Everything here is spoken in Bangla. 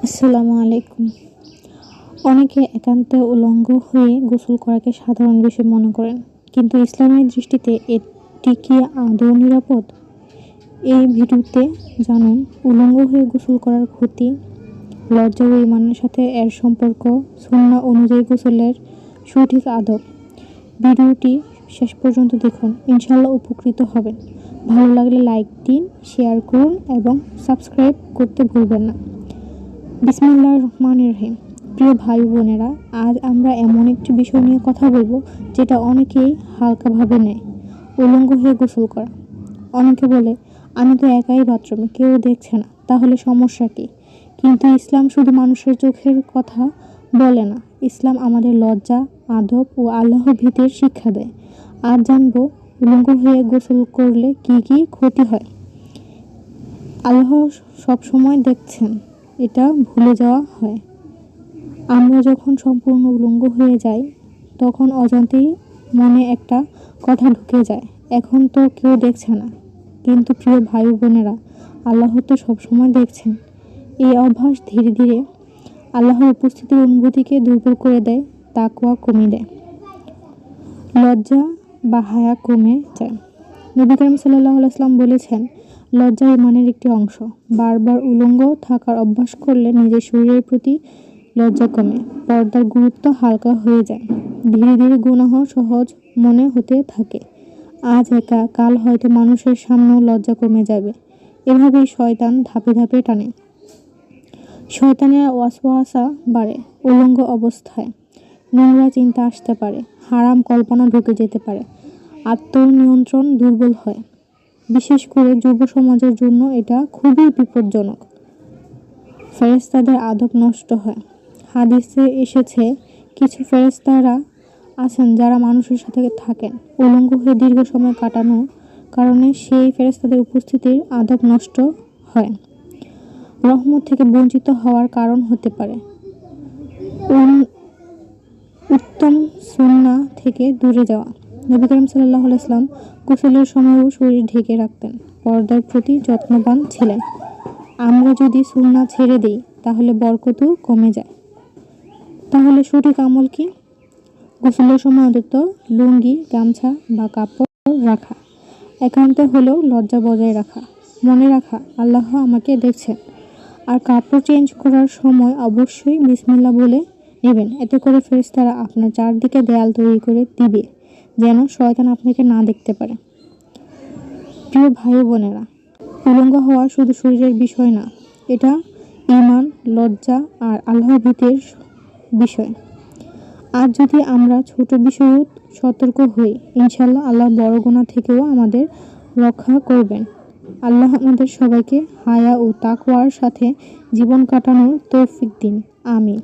আসসালামু আলাইকুম। অনেকে একান্তে উলঙ্গ হয়ে গোসল করাকে সাধারণ বিষয় মনে করেন, কিন্তু ইসলামের দৃষ্টিতে এটি কি আদৌ নিরাপদ? এই ভিডিওতে জানুন উলঙ্গ হয়ে গোসল করার ক্ষতি, লজ্জা ও ঈমানের সাথে এর সম্পর্ক, সুন্নাহ অনুযায়ী গোসলের সঠিক আদব। ভিডিওটি শেষ পর্যন্ত দেখুন, ইনশাআল্লাহ উপকৃত হবেন। ভালো লাগলে লাইক দিন, শেয়ার করুন এবং সাবস্ক্রাইব করতে ভুলবেন না। বিসমিল্লাহির রহমানির রহিম। প্রিয় ভাই বোনেরা, আজ আমরা এমন একটি বিষয় নিয়ে কথা বলবো যেটা অনেকেই হালকাভাবে নেয়: উলঙ্গ হয়ে গোসল করা। অনেকে বলে, আমি তো একাই বাথরুমে, কেউ দেখছে না, তাহলে সমস্যা কী? কিন্তু ইসলাম শুধু মানুষের চোখের কথা বলে না, ইসলাম আমাদের লজ্জা, আদব ও আল্লাহর ভীতির শিক্ষা দেয়। আজ জানবো উলঙ্গ হয়ে গোসল করলে কি কি ক্ষতি হয়। আল্লাহ সব সময় দেখছেন, এটা ভুলে যাওয়া হয়। আমরা যখন সম্পূর্ণ উলঙ্গ হয়ে যাই, তখন অজান্তেই মনে একটা কথা ঢুকে যায়, এখন তো কেউ দেখছে না। কিন্তু প্রিয় ভাই বোনেরা, আল্লাহ তো সবসময় দেখছেন। এই অভ্যাস ধীরে ধীরে আল্লাহর উপস্থিতির অনুভূতিকে দুর্বল করে দেয়, তাকওয়া কমিয়ে দেয়, লজ্জা বা হায়া কমে যায়। নবী করিম সাল্লাল্লাহু আলাইহি ওয়াসাল্লাম বলেছেন, লজ্জা ঈমানের একটি অংশ। বারবার উলঙ্গ থাকার অভ্যাস করলে নিজের শরীরের প্রতি লজ্জা কমে, পর্দার গুরুত্ব হালকা হয়ে যায়, ধীরে ধীরে গুনাহ সহজ মনে হতে থাকে। আজ একা, কাল হয়তো মানুষের সামনেও লজ্জা কমে যাবে। এভাবেই শয়তান ধাপে ধাপে টানে। শয়তানের ওয়াসওয়াসা বাড়ে। উলঙ্গ অবস্থায় নোংরা চিন্তা আসতে পারে, হারাম কল্পনা ঢুকে যেতে পারে, আত্মনিয়ন্ত্রণ দুর্বল হয়। বিশেষ করে যুব সমাজের জন্য এটা খুবই বিপজ্জনক। ফেরেশতাদের আদব নষ্ট হয়। হাদিসে এসেছে, কিছু ফেরেশতারা আছেন যারা মানুষের সাথে থাকেন। উলঙ্গ হয়ে দীর্ঘ সময় কাটানোর কারণে সেই ফেরেশতাদের উপস্থিতির আদব নষ্ট হয়, রহমত থেকে বঞ্চিত হওয়ার কারণ হতে পারে। উত্তম সুন্নাহ থেকে দূরে যাওয়া। নবী করিম সাল্লাল্লাহু আলাইহি ওয়াসাল্লাম গোসলের সময়ও শরীর ঢেকে রাখতেন, পর্দার প্রতি যত্নবান ছিলেন। আমরা যদি সুন্নাহ ছেড়ে দিই, তাহলে বরকতও কমে যায়। তাহলে সঠিক আমল কি? গোসলের সময় অন্তত লুঙ্গি, গামছা বা কাপড় রাখা, একান্তে হলেও লজ্জা বজায় রাখা, মনে রাখা আল্লাহ আমাকে দেখছেন। আর কাপড় চেঞ্জ করার সময় অবশ্যই বিসমিল্লাহ বলে নেবেন। এতে করে ফেরেশতারা আপনার চারদিকে দেয়াল তৈরি করে দিবে, যেন শয়তান আপনাকে না দেখতে পারে। প্রিয় ভাই বোনেরা, উলঙ্গ হওয়া শুধু শরীরের বিষয় না, এটা ঈমান, লজ্জা আর আল্লাহর ভীতির বিষয়। আজ যদি আমরা ছোট বিষয়েও সতর্ক হই, ইনশাআল্লাহ আল্লাহ বড় গুনাহ থেকেও আমাদের রক্ষা করবেন। আল্লাহ আমাদের সবাইকে হায়া ও তাকওয়ার সাথে জীবন কাটানোর তৌফিক দিন। আমিন।